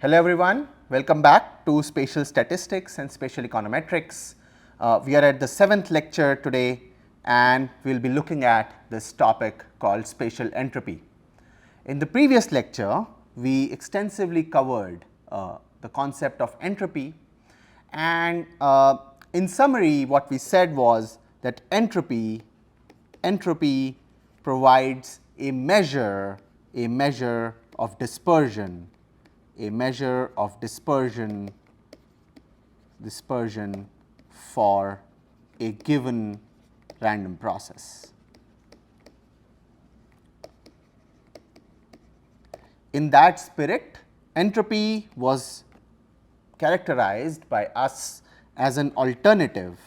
Hello everyone, welcome back to Spatial Statistics and Spatial Econometrics. We are at the 7th lecture today and we will be looking at this topic called spatial entropy. In the previous lecture, we extensively covered the concept of entropy, and in summary what we said was that entropy provides a measure of dispersion for a given random process. In that spirit, entropy was characterized by us as an alternative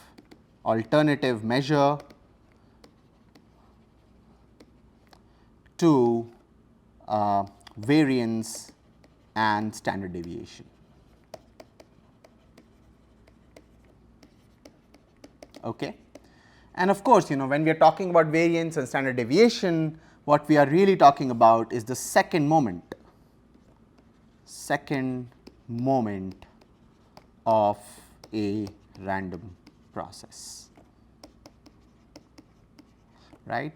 measure to variance and standard deviation. Okay. And of course, when we are talking about variance and standard deviation, what we are really talking about is the second moment of a random process, right.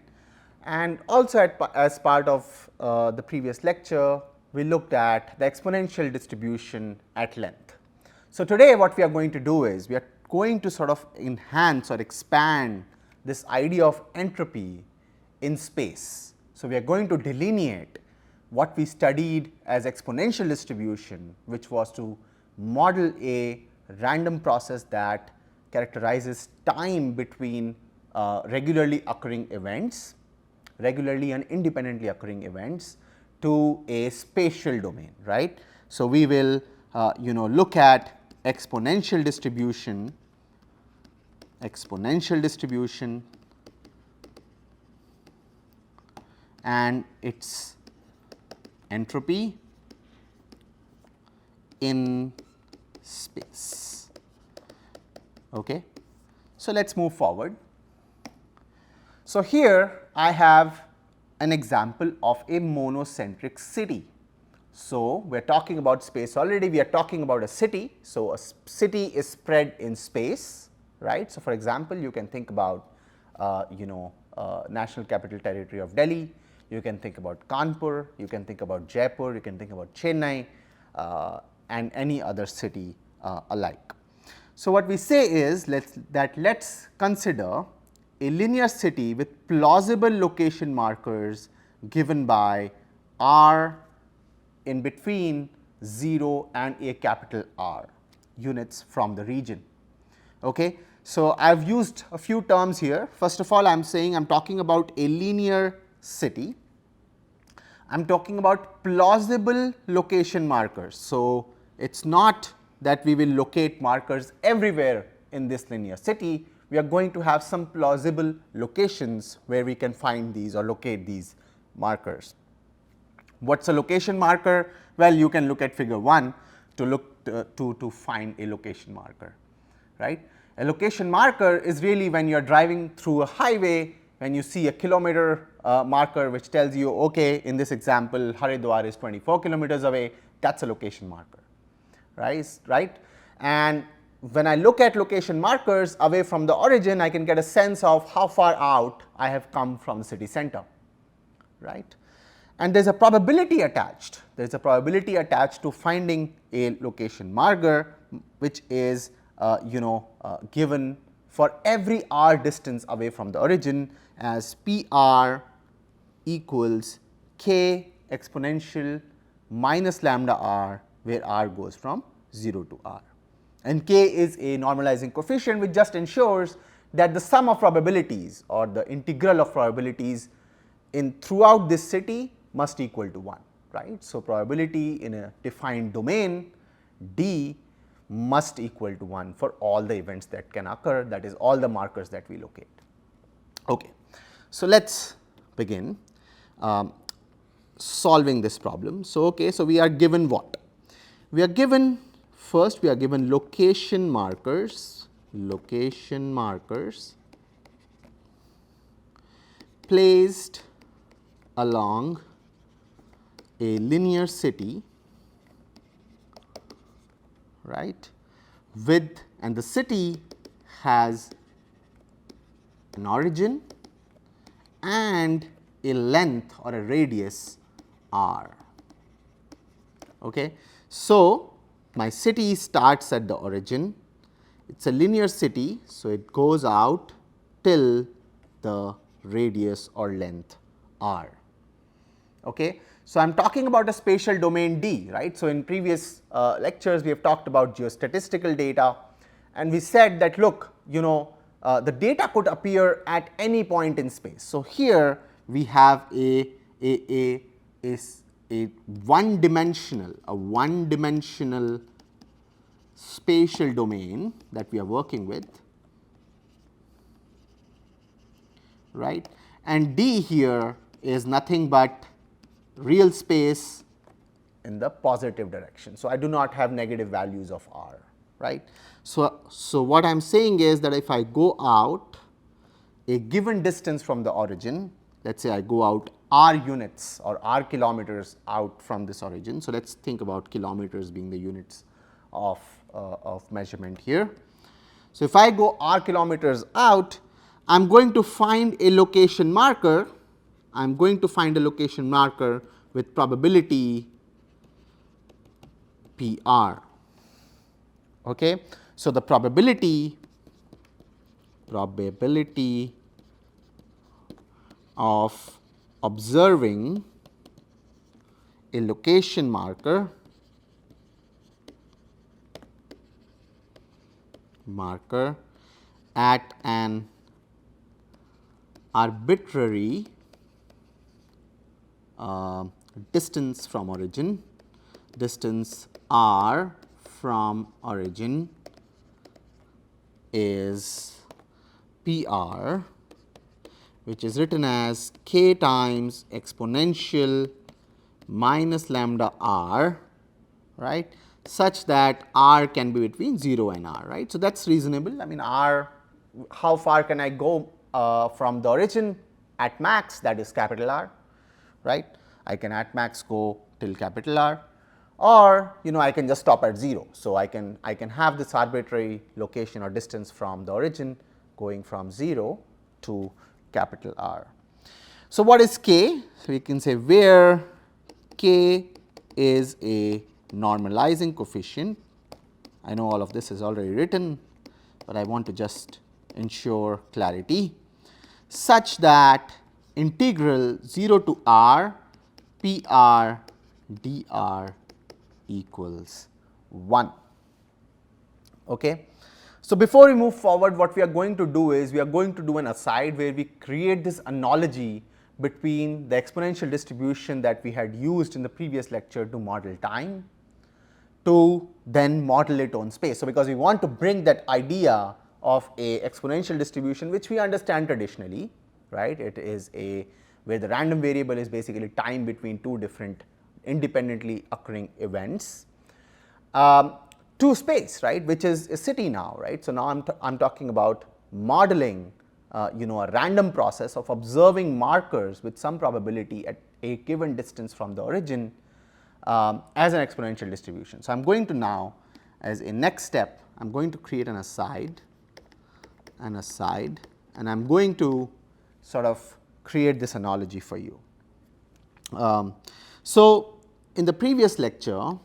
And also as part of the previous lecture, we looked at the exponential distribution at length. So, today what we are going to do is we are going to sort of enhance or expand this idea of entropy in space. So, we are going to delineate what we studied as exponential distribution, which was to model a random process that characterizes time between regularly and independently occurring events to a spatial domain, right. So, we will look at exponential distribution and its entropy in space. Okay. So, let us move forward. So, here I have an example of a monocentric city. So, we are talking about space already, we are talking about a city. So, a city is spread in space, right. So, for example, you can think about National Capital Territory of Delhi, you can think about Kanpur, you can think about Jaipur, you can think about Chennai and any other city alike. So, what we say is let's consider a linear city with plausible location markers given by R in between 0 and a capital R units from the region. Okay. So, I have used a few terms here. First of all, I am saying I am talking about a linear city. I am talking about plausible location markers. So, it is not that we will locate markers everywhere in this linear city. We are going to have some plausible locations where we can find these or locate these markers. What is a location marker? Well, you can look at figure 1 to look to find a location marker, right. A location marker is really when you are driving through a highway, when you see a kilometer marker which tells you, okay, in this example Haridwar is 24 kilometers away, that is a location marker, right. And when I look at location markers away from the origin, I can get a sense of how far out I have come from the city center, right. And there is a probability attached. There is a probability attached to finding a location marker, which is given for every r distance away from the origin as PR equals k exponential minus lambda r, where r goes from 0 to r. And k is a normalizing coefficient which just ensures that the sum of probabilities or the integral of probabilities in throughout this city must equal to 1, right. So, probability in a defined domain D must equal to 1 for all the events that can occur, that is all the markers that we locate. Okay. So, let us begin solving this problem. So, okay, so we are given what? We are given first we are given location markers placed along a linear city right, with, and the city has an origin and a length or a radius r. Okay. So, my city starts at the origin, it is a linear city. So, it goes out till the radius or length r. Okay. So, I am talking about a spatial domain D, right. So, in previous lectures we have talked about geostatistical data, and we said that look, the data could appear at any point in space. So, here we have a one dimensional spatial domain that we are working with, right, and D here is nothing but real space in the positive direction. So, I do not have negative values of r, right. So, what I am saying is that if I go out a given distance from the origin, let us say I go out r units or r kilometers out from this origin. So, let us think about kilometers being the units of measurement here. So, if I go r kilometers out, I am going to find a location marker, with probability PR. Okay. So, the probability of observing a location marker at an arbitrary distance from origin, distance r from origin is PR, which is written as k times exponential minus lambda r, right, such that r can be between 0 and r, right. So, that is reasonable. I mean r, how far can I go from the origin? At max, that is capital R, right. I can at max go till capital R, or I can just stop at 0. So, I can have this arbitrary location or distance from the origin going from 0 to capital R. So, what is k? So, we can say where k is a normalizing coefficient. I know all of this is already written, but I want to just ensure clarity, such that integral 0 to r PR dr equals 1. Okay. So, before we move forward, what we are going to do is we are going to do an aside where we create this analogy between the exponential distribution that we had used in the previous lecture to model time to then model it on space. So, because we want to bring that idea of a exponential distribution which we understand traditionally, right. It is where the random variable is basically time between two different independently occurring events, to space, right, which is a city now, right. So, now I am talking about modeling a random process of observing markers with some probability at a given distance from the origin as an exponential distribution. So, I am going to now, as a next step, I am going to create an aside, and I am going to sort of create this analogy for you. So, in the previous lecture,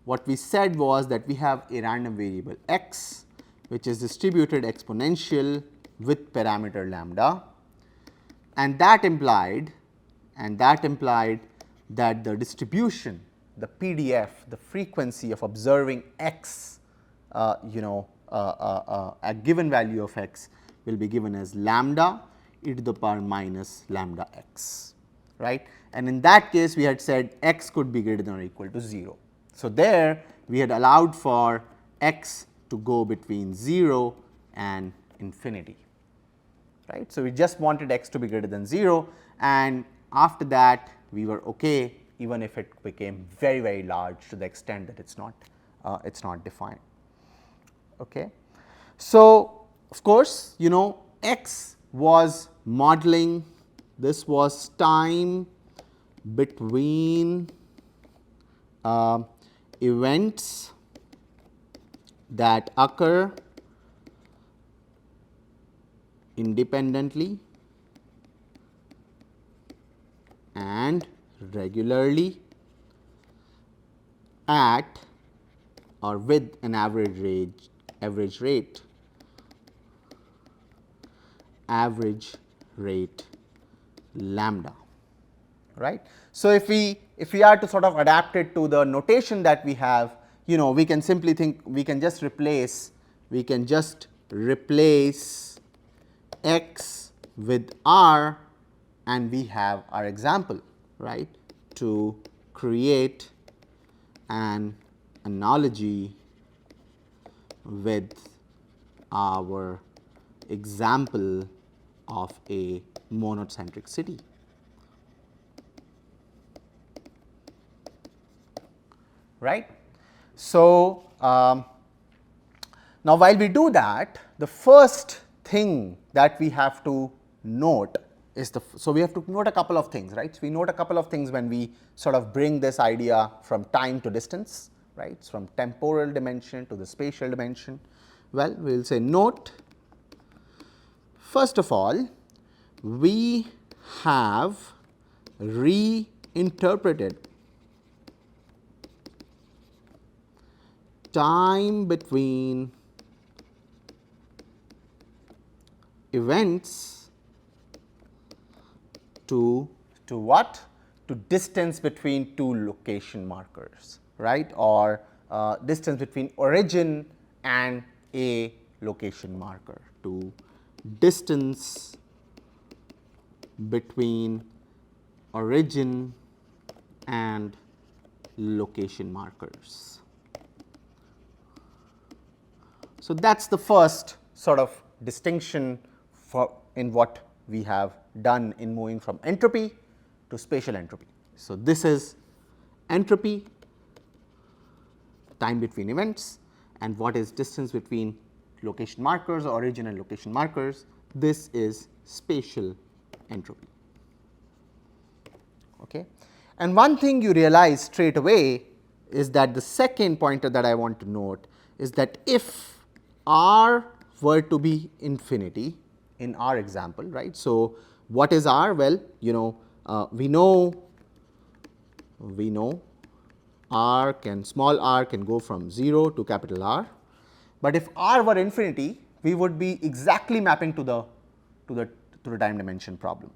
what we said was that we have a random variable x which is distributed exponential with parameter lambda, and that implied that the distribution, the PDF, the frequency of observing x, a given value of x will be given as lambda e to the power minus lambda x, right. And in that case we had said x could be greater than or equal to 0. So, there we had allowed for x to go between 0 and infinity, right. So, we just wanted x to be greater than 0, and after that we were okay even if it became very, very large to the extent that it is not defined. Okay. So, of course, x was modeling, this was time between events that occur independently and regularly at or with an average rate lambda, right. So, if we are to sort of adapt it to the notation that we have, we can simply think, we can just replace x with r, and we have our example, right, to create an analogy with our example of a monocentric city. Right. So, now while we do that, the first thing that we have to note is so we have to note a couple of things, right. So, we note a couple of things when we sort of bring this idea from time to distance, right, from temporal dimension to the spatial dimension. Well, we will say note, first of all, we have reinterpreted time between events to what? To distance between two location markers, right, or distance between origin and a location marker, to distance between origin and location markers. So, that is the first sort of distinction in what we have done in moving from entropy to spatial entropy. So, this is entropy, time between events, and what is distance between location markers, or origin and location markers. This is spatial entropy. Okay. And one thing you realize straight away is that the second pointer that I want to note is that if r were to be infinity in our example, right. So, what is r? Well, we know small r can go from 0 to capital R, but if r were infinity, we would be exactly mapping to the time dimension problem.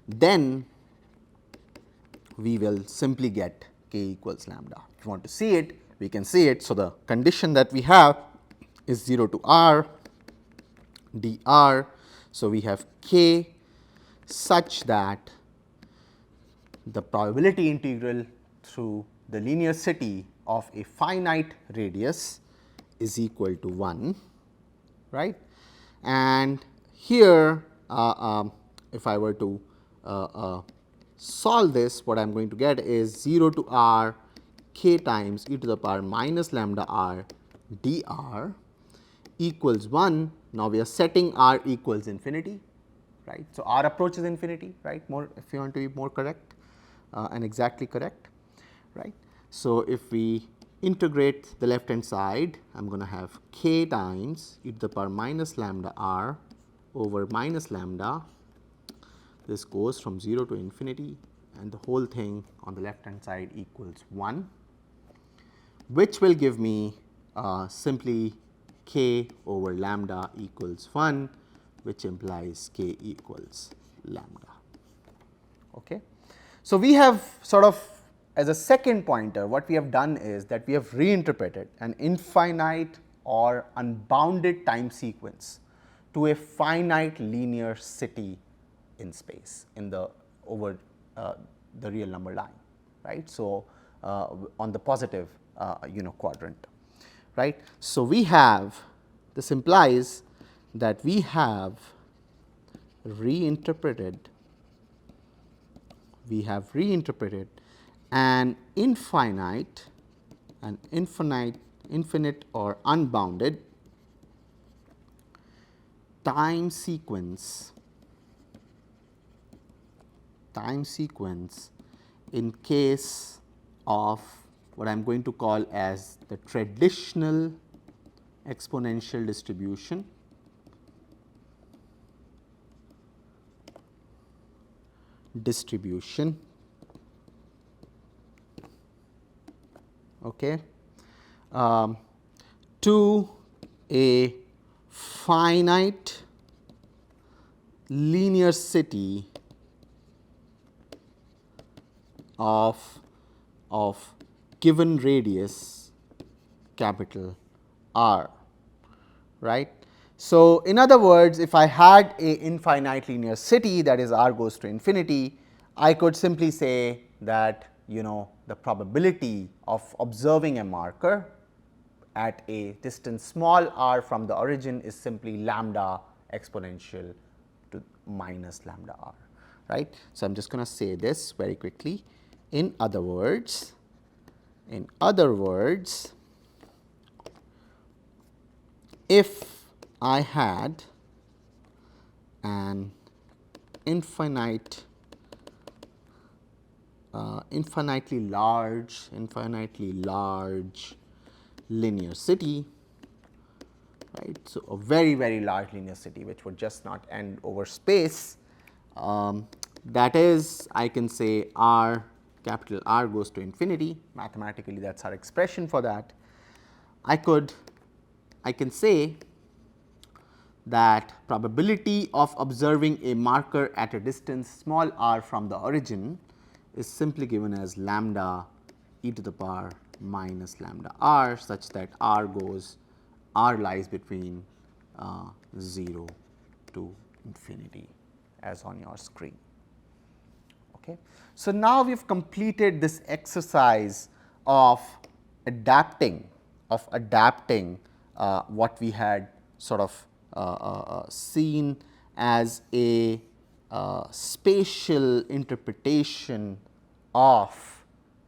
Then we will simply get k equals lambda. If you want to see it, we can see it. So, the condition that we have is 0 to r dr. So, we have k such that the probability integral through the linear city of a finite radius is equal to 1, right. And here if I were to solve this, what I am going to get is 0 to r k times e to the power minus lambda r dr equals 1. Now, we are setting r equals infinity, right. So, r approaches infinity, right, more if you want to be more correct and exactly correct, right. So, if we integrate the left hand side, I am going to have k times e to the power minus lambda r over minus lambda. This goes from 0 to infinity, and the whole thing on the left hand side equals 1, which will give me simply k over lambda equals 1, which implies k equals lambda. Okay. So, we have sort of, as a second pointer, what we have done is that we have reinterpreted an infinite or unbounded time sequence to a finite linear city in space in the over the real number line, right. So, on the positive quadrant, right. So, we have, this implies that we have reinterpreted an infinite or unbounded time sequence time sequence in case of what I am going to call as the traditional exponential distribution okay, to a finite linear city of given radius capital R, right. So, in other words, if I had a infinite linear city, that is R goes to infinity, I could simply say that the probability of observing a marker at a distance small r from the origin is simply lambda exponential to minus lambda r, right. So, I am just going to say this very quickly. In other words, if I had an infinitely large linear city, right. So, a very large linear city which would just not end over space, that is, I can say R, capital R goes to infinity, mathematically that is our expression for that. I can say that probability of observing a marker at a distance small r from the origin is simply given as lambda e to the power minus lambda r, such that r lies between 0 to infinity as on your screen. Okay. So, now we have completed this exercise of adapting what we had sort of seen as a spatial interpretation of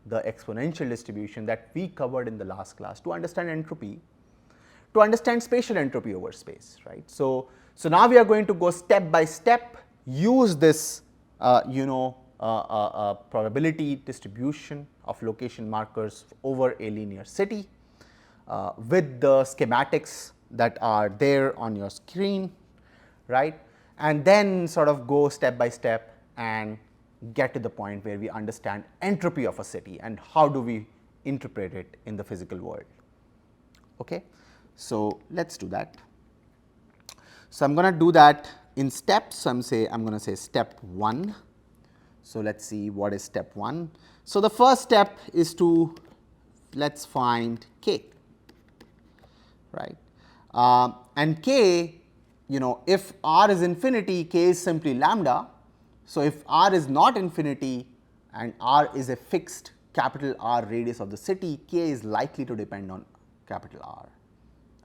the exponential distribution that we covered in the last class to understand entropy, to understand spatial entropy over space, right. So, now we are going to go step by step, use this probability distribution of location markers over a linear city with the schematics that are there on your screen, right, and then sort of go step by step and get to the point where we understand entropy of a city and how do we interpret it in the physical world. Okay. So, let us do that. So, I am going to do that in steps. So, I am going to say step 1. So, let us see what is step 1. So, the first step is to let us find k, right, and k, if r is infinity, k is simply lambda. So, if r is not infinity and r is a fixed capital R radius of the city, k is likely to depend on capital R.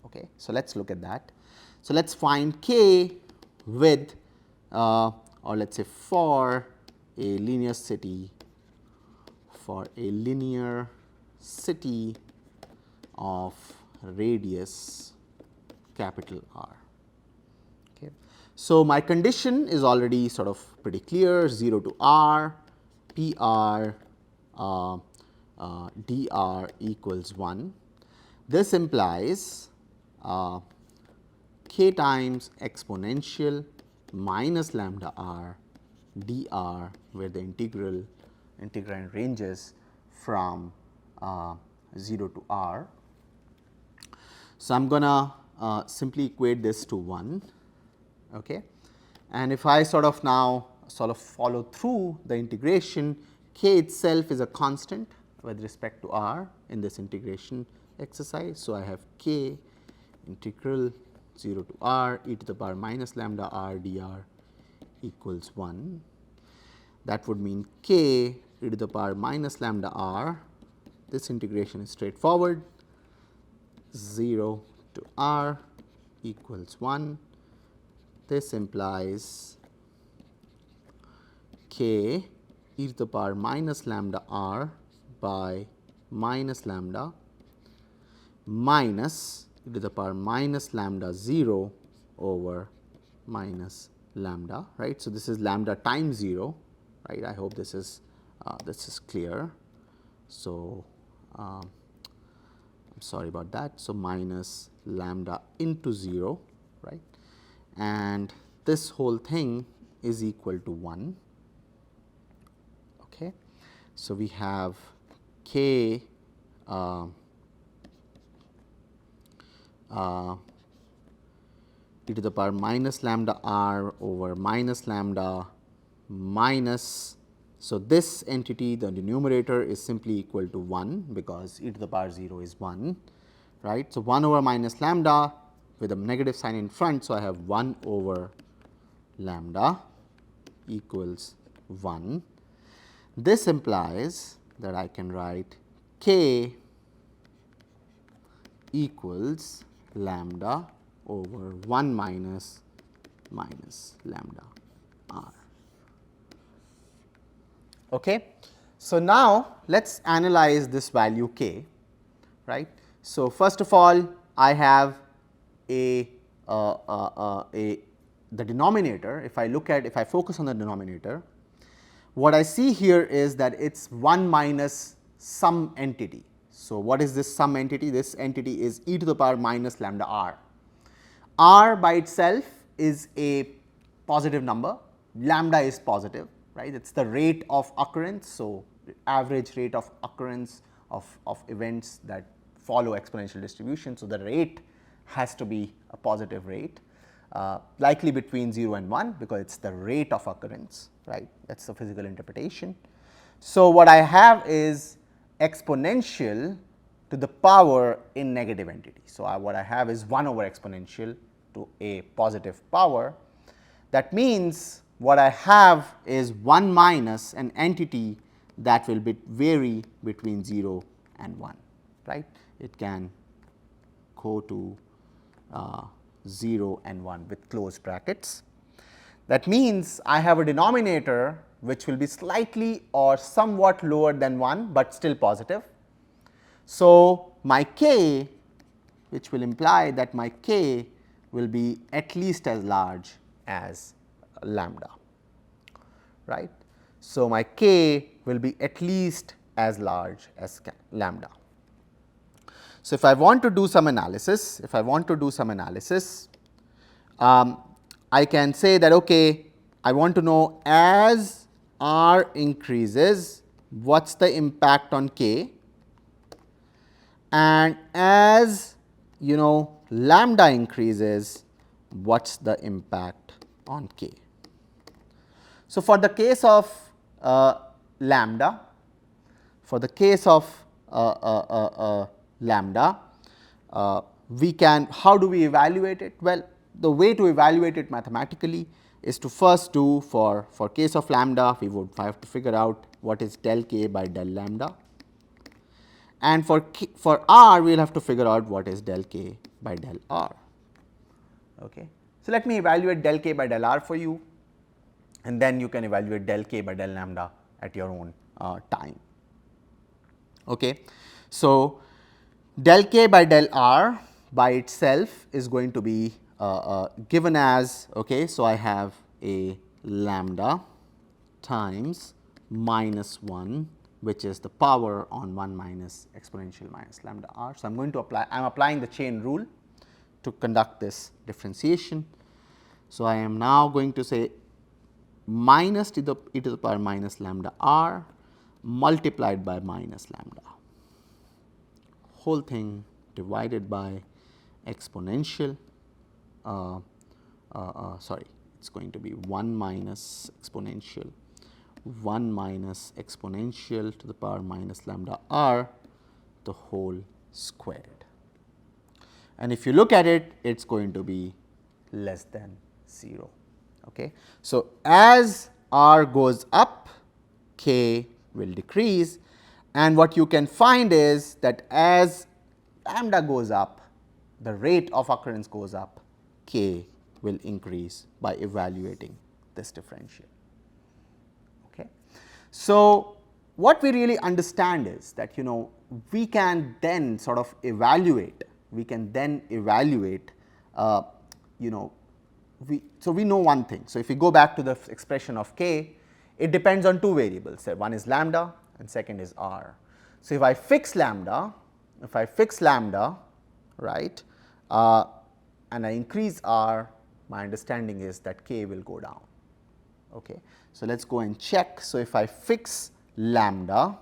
Okay. So, let us look at that. So, let us find k with or let us say for a linear city of radius capital R. Okay. So, my condition is already sort of pretty clear, 0 to r, P r dr equals 1. This implies k times exponential minus lambda r dr, where the integrand ranges from 0 to r. So, I am going to simply equate this to 1, okay. And if I sort of follow through the integration, k itself is a constant with respect to r in this integration exercise. So, I have k integral 0 to r e to the power minus lambda r dr equals 1. That would mean k e to the power minus lambda r, this integration is straightforward, 0 to r equals 1. This implies k e to the power minus lambda r by minus lambda minus e to the power minus lambda 0 over minus lambda, right. So, this is lambda times 0, right. I hope this is clear. So, I'm sorry about that. So, minus lambda into 0, right, and this whole thing is equal to 1. Okay. So, we have k e to the power minus lambda r over minus lambda minus. So, this entity, the numerator is simply equal to 1 because e to the power 0 is 1, right. So, 1 over minus lambda with a negative sign in front. So, I have 1 over lambda equals 1. This implies that I can write k equals lambda over 1 minus lambda r. Okay. So, now let us analyze this value k, right. So, first of all I have the denominator. If I focus on the denominator, what I see here is that it is 1 minus some entity. So, what is this some entity? This entity is e to the power minus lambda r. R by itself is a positive number, lambda is positive, right. It is the rate of occurrence. So, average rate of occurrence of events that follow exponential distribution. So, the rate has to be a positive rate, likely between 0 and 1 because it is the rate of occurrence, right. That is the physical interpretation. So, what I have is exponential to the power in negative entity. So, what I have is 1 over exponential to a positive power. That means, what I have is 1 minus an entity that will vary between 0 and 1, right. It can go to 0 and 1 with closed brackets. That means, I have a denominator which will be slightly or somewhat lower than 1, but still positive. So, my k, which will imply that my k will be at least as large as lambda, right. So, my k will be at least as large as lambda. So, if I want to do some analysis, I can say that okay, I want to know as r increases what is the impact on k, and as lambda increases what is the impact on k. So, for the case of lambda, lambda, we can, how do we evaluate it? Well, the way to evaluate it mathematically is to first do for case of lambda, we would have to figure out what is del k by del lambda, and for r we will have to figure out what is del k by del r. Okay. So, let me evaluate del k by del r for you, and then you can evaluate del k by del lambda at your own time. Okay. So, del k by del r by itself is going to be given as, okay, so I have a lambda times minus 1, which is the power on 1 minus exponential minus lambda r. So, I am going to apply, I am applying the chain rule to conduct this differentiation. So, I am now going to say minus e to the power minus lambda r multiplied by minus lambda, whole thing divided by exponential, sorry, it is going to be 1 minus exponential to the power minus lambda r, the whole squared. And if you look at it, it is going to be less than 0. Okay. So, as r goes up, k will decrease, and what you can find is that as lambda goes up, the rate of occurrence goes up, k will increase by evaluating this differential. Okay. So, what we really understand is that we can then sort of evaluate, so we know one thing. So, if we go back to the expression of k, It depends on two variables. One is lambda and second is r. So, if I fix lambda, right, and I increase r, my understanding is that k will go down. Okay. So, let us go and check. So, if I fix lambda,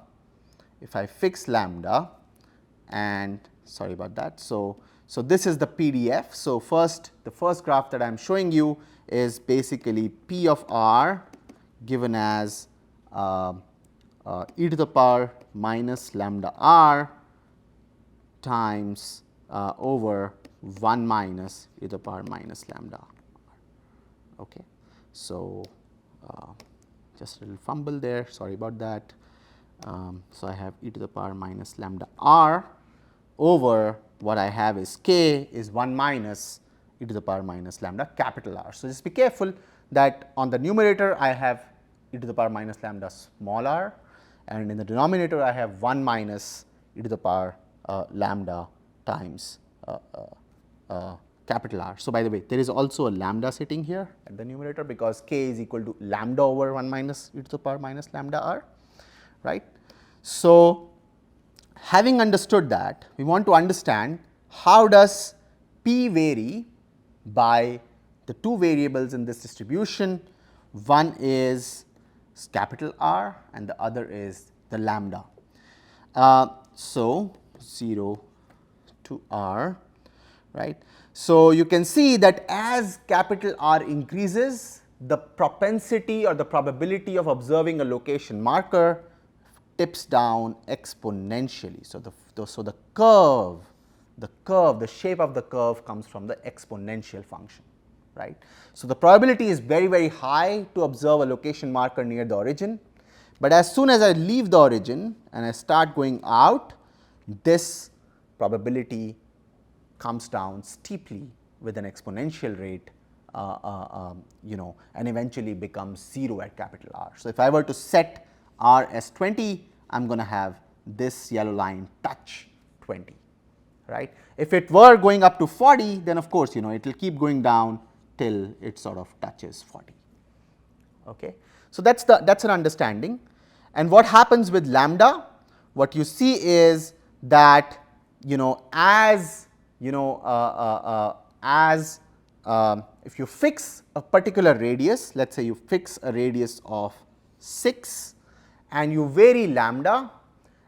and sorry about that. So, this is the PDF. So, the first graph that I am showing you is basically P of r given as e to the power minus lambda r times over 1 minus e to the power minus lambda r. Okay. So, just a little fumble there, sorry about that. So, I have e to the power minus lambda r over what I have is k is 1 minus e to the power minus lambda capital R. So, just be careful that on the numerator I have e to the power minus lambda small r, and in the denominator I have 1 minus e to the power lambda times capital R. So, by the way, there is also a lambda sitting here at the numerator, because k is equal to lambda over 1 minus e to the power minus lambda r, right. So, having understood that, we want to understand how does p vary by the two variables in this distribution. One is capital R and the other is the lambda. So, 0 to r, right. So, you can see that as capital R increases, the propensity or the probability of observing a location marker tips down exponentially. So, the curve, the shape of the curve comes from the exponential function, right. So, the probability is very, very high to observe a location marker near the origin, but as soon as I leave the origin and I start going out, this probability comes down steeply with an exponential rate, and eventually becomes 0 at capital R. So, if I were to set R as 20, I am going to have this yellow line touch 20, right. If it were going up to 40, then of course, it will keep going down till it sort of touches 40. Okay. So, that is an understanding. And what happens with lambda? What you see is that as if you fix a particular radius, let us say you fix a radius of 6 and you vary lambda,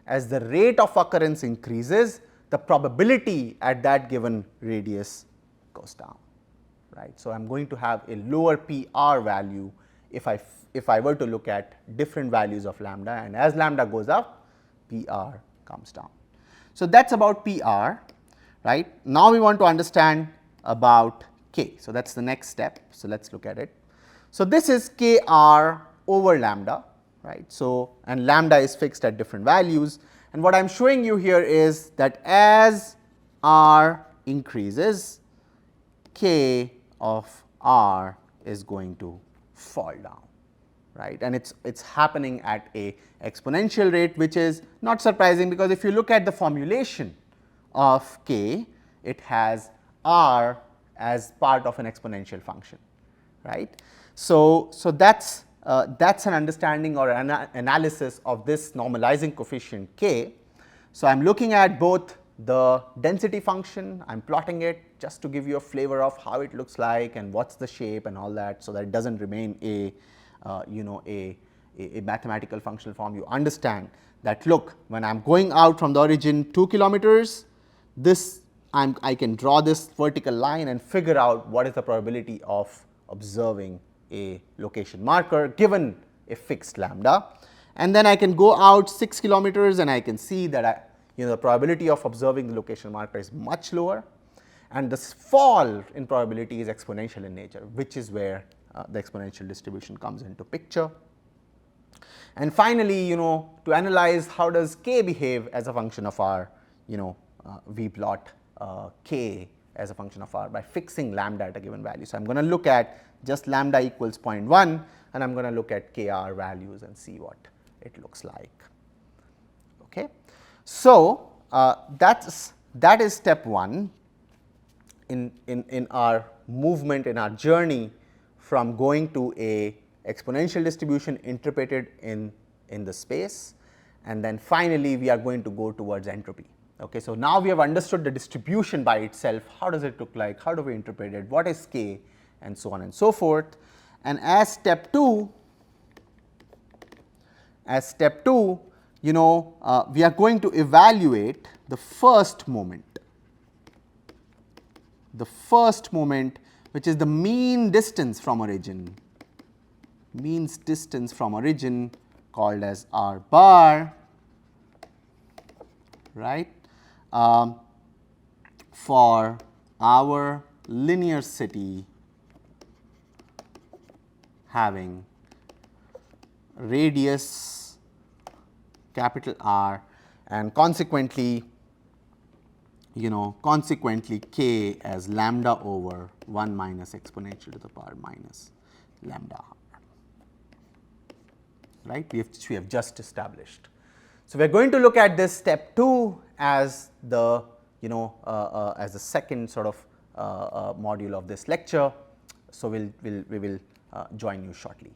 as the rate of occurrence increases, the probability at that given radius goes down, right. So, I am going to have a lower PR value if I were to look at different values of lambda, and as lambda goes up, PR comes down. So, that is about PR, right. Now, we want to understand about k. So, that is the next step. So, let us look at it. So, this is kr over lambda, right. So, and lambda is fixed at different values, and what I am showing you here is that as r increases, k of r is going to fall down, right, and it's happening at a exponential rate, which is not surprising, because if you look at the formulation of k, it has r as part of an exponential function, right. So, that's an understanding or an analysis of this normalizing coefficient k. So, I am looking at both the density function, I am plotting it just to give you a flavor of how it looks like and what is the shape and all that, so that it does not remain a mathematical functional form. You understand that, look, when I am going out from the origin 2 kilometers, I can draw this vertical line and figure out what is the probability of observing a location marker given a fixed lambda, and then I can go out 6 kilometers and I can see that the probability of observing the location marker is much lower, and this fall in probability is exponential in nature, which is where the exponential distribution comes into picture. And finally, to analyze how does k behave as a function of r, we plot k as a function of r by fixing lambda at a given value. So, I am going to look at just lambda equals 0.1 and I am going to look at kr values and see what it looks like. Okay. So, that is step 1 in our movement, in our journey from going to a exponential distribution interpreted in the space, and then finally we are going to go towards entropy. Okay, so now we have understood the distribution by itself. How does it look like? How do we interpret it? What is k? And so on and so forth. And as step 2, you know, we are going to evaluate the first moment. The first moment, which is the mean distance from origin, means distance from origin, called as r bar, right, for our linear city having radius capital R, and consequently, you know, consequently k as lambda over 1 minus exponential to the power minus lambda r, right, which we have just established. So, we are going to look at this step 2 as the, you know, as the second sort of module of this lecture. So, we will join you shortly.